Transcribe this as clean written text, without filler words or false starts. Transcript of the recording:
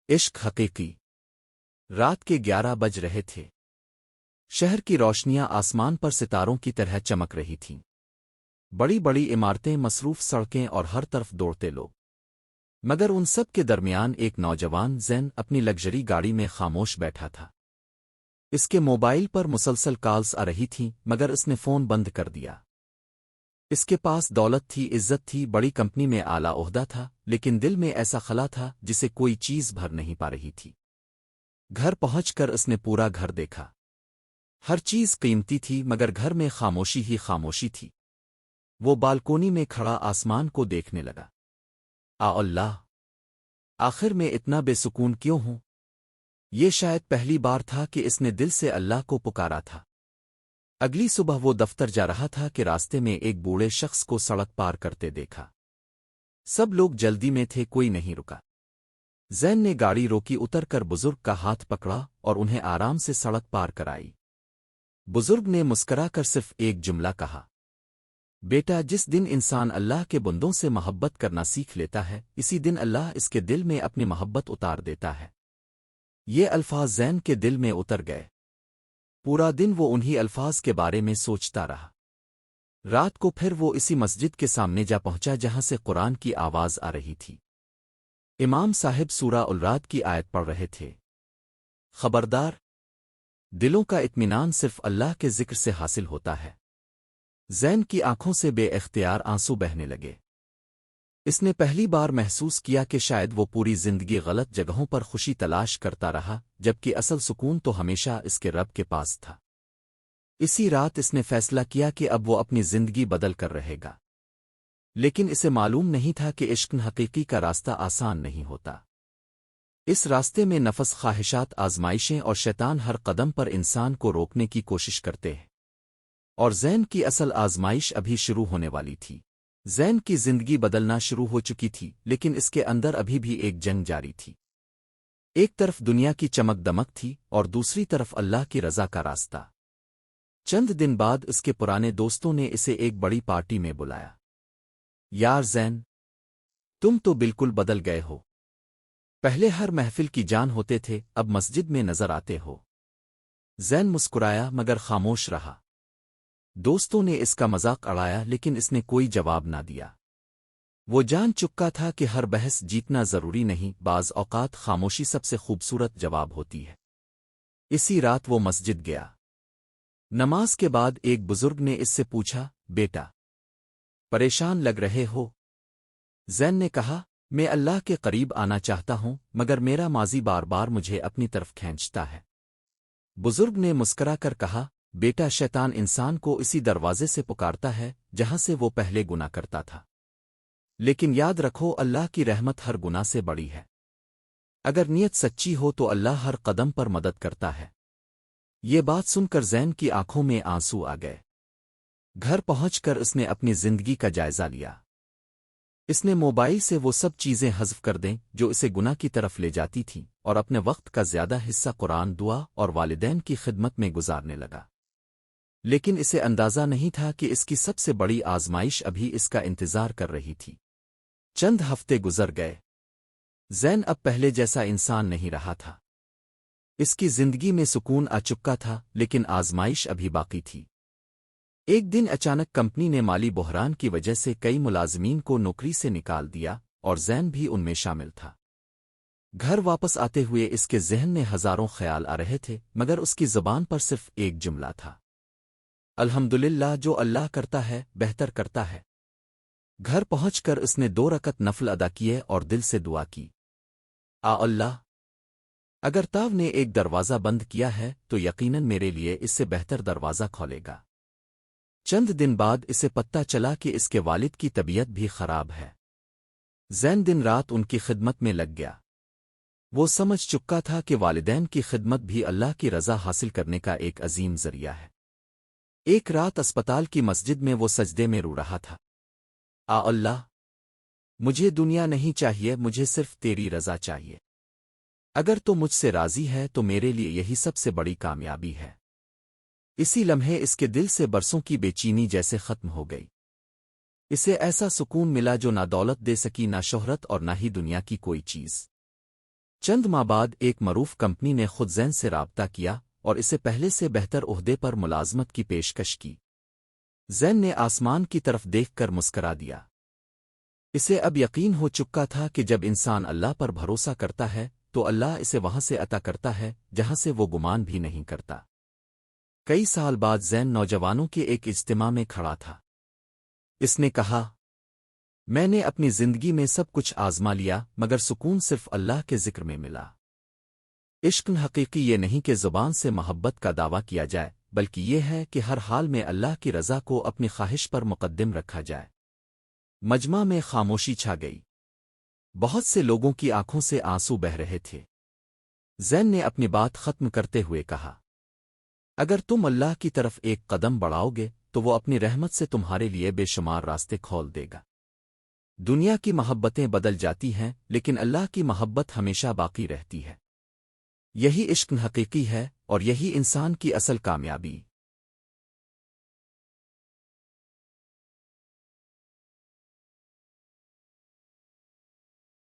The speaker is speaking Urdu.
عشق حقیقی۔ رات کے 11 بج رہے تھے۔ شہر کی روشنیاں آسمان پر ستاروں کی طرح چمک رہی تھیں۔ بڑی بڑی عمارتیں، مصروف سڑکیں اور ہر طرف دوڑتے لوگ۔ مگر ان سب کے درمیان ایک نوجوان زین اپنی لگژری گاڑی میں خاموش بیٹھا تھا۔ اس کے موبائل پر مسلسل کالز آ رہی تھیں، مگر اس نے فون بند کر دیا۔ اس کے پاس دولت تھی، عزت تھی، بڑی کمپنی میں اعلیٰ عہدہ تھا، لیکن دل میں ایسا خلا تھا جسے کوئی چیز بھر نہیں پا رہی تھی۔ گھر پہنچ کر اس نے پورا گھر دیکھا۔ ہر چیز قیمتی تھی، مگر گھر میں خاموشی ہی خاموشی تھی۔ وہ بالکونی میں کھڑا آسمان کو دیکھنے لگا۔ اللہ! آخر میں اتنا بے سکون کیوں ہوں؟ یہ شاید پہلی بار تھا کہ اس نے دل سے اللہ کو پکارا تھا۔ اگلی صبح وہ دفتر جا رہا تھا کہ راستے میں ایک بوڑھے شخص کو سڑک پار کرتے دیکھا۔ سب لوگ جلدی میں تھے، کوئی نہیں رکا۔ زین نے گاڑی روکی، اتر کر بزرگ کا ہاتھ پکڑا اور انہیں آرام سے سڑک پار کرائی۔ بزرگ نے مسکرا کر صرف ایک جملہ کہا، بیٹا، جس دن انسان اللہ کے بندوں سے محبت کرنا سیکھ لیتا ہے، اسی دن اللہ اس کے دل میں اپنی محبت اتار دیتا ہے۔ یہ الفاظ زین کے دل میں اتر گئے۔ پورا دن وہ انہی الفاظ کے بارے میں سوچتا رہا۔ رات کو پھر وہ اسی مسجد کے سامنے جا پہنچا جہاں سے قرآن کی آواز آ رہی تھی۔ امام صاحب سورہ الرعد کی آیت پڑھ رہے تھے۔ خبردار! دلوں کا اطمینان صرف اللہ کے ذکر سے حاصل ہوتا ہے۔ زین کی آنکھوں سے بے اختیار آنسو بہنے لگے۔ اس نے پہلی بار محسوس کیا کہ شاید وہ پوری زندگی غلط جگہوں پر خوشی تلاش کرتا رہا، جبکہ اصل سکون تو ہمیشہ اس کے رب کے پاس تھا۔ اسی رات اس نے فیصلہ کیا کہ اب وہ اپنی زندگی بدل کر رہے گا۔ لیکن اسے معلوم نہیں تھا کہ عشق حقیقی کا راستہ آسان نہیں ہوتا۔ اس راستے میں نفس، خواہشات، آزمائشیں اور شیطان ہر قدم پر انسان کو روکنے کی کوشش کرتے ہیں۔ اور زین کی اصل آزمائش ابھی شروع ہونے والی تھی۔ زین کی زندگی بدلنا شروع ہو چکی تھی، لیکن اس کے اندر ابھی بھی ایک جنگ جاری تھی۔ ایک طرف دنیا کی چمک دمک تھی اور دوسری طرف اللہ کی رضا کا راستہ۔ چند دن بعد اس کے پرانے دوستوں نے اسے ایک بڑی پارٹی میں بلایا۔ یار زین، تم تو بالکل بدل گئے ہو۔ پہلے ہر محفل کی جان ہوتے تھے، اب مسجد میں نظر آتے ہو۔ زین مسکرایا مگر خاموش رہا۔ دوستوں نے اس کا مذاق اڑایا، لیکن اس نے کوئی جواب نہ دیا۔ وہ جان چکا تھا کہ ہر بحث جیتنا ضروری نہیں، بعض اوقات خاموشی سب سے خوبصورت جواب ہوتی ہے۔ اسی رات وہ مسجد گیا۔ نماز کے بعد ایک بزرگ نے اس سے پوچھا، بیٹا، پریشان لگ رہے ہو؟ زین نے کہا، میں اللہ کے قریب آنا چاہتا ہوں، مگر میرا ماضی بار بار مجھے اپنی طرف کھینچتا ہے۔ بزرگ نے مسکرا کر کہا، بیٹا، شیطان انسان کو اسی دروازے سے پکارتا ہے جہاں سے وہ پہلے گناہ کرتا تھا۔ لیکن یاد رکھو، اللہ کی رحمت ہر گناہ سے بڑی ہے۔ اگر نیت سچی ہو تو اللہ ہر قدم پر مدد کرتا ہے۔ یہ بات سن کر زین کی آنکھوں میں آنسو آ گئے۔ گھر پہنچ کر اس نے اپنی زندگی کا جائزہ لیا۔ اس نے موبائل سے وہ سب چیزیں حذف کر دیں جو اسے گناہ کی طرف لے جاتی تھیں، اور اپنے وقت کا زیادہ حصہ قرآن، دعا اور والدین کی خدمت میں گزارنے لگا۔ لیکن اسے اندازہ نہیں تھا کہ اس کی سب سے بڑی آزمائش ابھی اس کا انتظار کر رہی تھی۔ چند ہفتے گزر گئے۔ زین اب پہلے جیسا انسان نہیں رہا تھا۔ اس کی زندگی میں سکون آ چکا تھا، لیکن آزمائش ابھی باقی تھی۔ ایک دن اچانک کمپنی نے مالی بحران کی وجہ سے کئی ملازمین کو نوکری سے نکال دیا، اور زین بھی ان میں شامل تھا۔ گھر واپس آتے ہوئے اس کے ذہن میں ہزاروں خیال آ رہے تھے، مگر اس کی زبان پر صرف ایک جملہ تھا، الحمدللہ، جو اللہ کرتا ہے بہتر کرتا ہے۔ گھر پہنچ کر اس نے 2 رکعت نفل ادا کیے اور دل سے دعا کی، اللہ! اگر تاو نے ایک دروازہ بند کیا ہے تو یقیناً میرے لیے اس سے بہتر دروازہ کھولے گا۔ چند دن بعد اسے پتہ چلا کہ اس کے والد کی طبیعت بھی خراب ہے۔ زین دن رات ان کی خدمت میں لگ گیا۔ وہ سمجھ چکا تھا کہ والدین کی خدمت بھی اللہ کی رضا حاصل کرنے کا ایک عظیم ذریعہ ہے۔ ایک رات اسپتال کی مسجد میں وہ سجدے میں رو رہا تھا، اللہ! مجھے دنیا نہیں چاہیے، مجھے صرف تیری رضا چاہیے۔ اگر تو مجھ سے راضی ہے تو میرے لیے یہی سب سے بڑی کامیابی ہے۔ اسی لمحے اس کے دل سے برسوں کی بے چینی جیسے ختم ہو گئی۔ اسے ایسا سکون ملا جو نہ دولت دے سکی، نہ شہرت، اور نہ ہی دنیا کی کوئی چیز۔ چند ماہ بعد ایک معروف کمپنی نے خود زین سے رابطہ کیا اور اسے پہلے سے بہتر عہدے پر ملازمت کی پیشکش کی۔ زین نے آسمان کی طرف دیکھ کر مسکرا دیا۔ اسے اب یقین ہو چکا تھا کہ جب انسان اللہ پر بھروسہ کرتا ہے تو اللہ اسے وہاں سے عطا کرتا ہے جہاں سے وہ گمان بھی نہیں کرتا۔ کئی سال بعد زین نوجوانوں کے ایک اجتماع میں کھڑا تھا۔ اس نے کہا، میں نے اپنی زندگی میں سب کچھ آزما لیا مگر سکون صرف اللہ کے ذکر میں ملا۔ عشق حقیقی یہ نہیں کہ زبان سے محبت کا دعویٰ کیا جائے بلکہ یہ ہے کہ ہر حال میں اللہ کی رضا کو اپنی خواہش پر مقدم رکھا جائے۔ مجمع میں خاموشی چھا گئی۔ بہت سے لوگوں کی آنکھوں سے آنسو بہہ رہے تھے۔ زین نے اپنی بات ختم کرتے ہوئے کہا، اگر تم اللہ کی طرف ایک قدم بڑھاؤ گے تو وہ اپنی رحمت سے تمہارے لیے بے شمار راستے کھول دے گا۔ دنیا کی محبتیں بدل جاتی ہیں لیکن اللہ کی محبت ہمیشہ باقی رہتی ہے۔ یہی عشق حقیقی ہے اور یہی انسان کی اصل کامیابی۔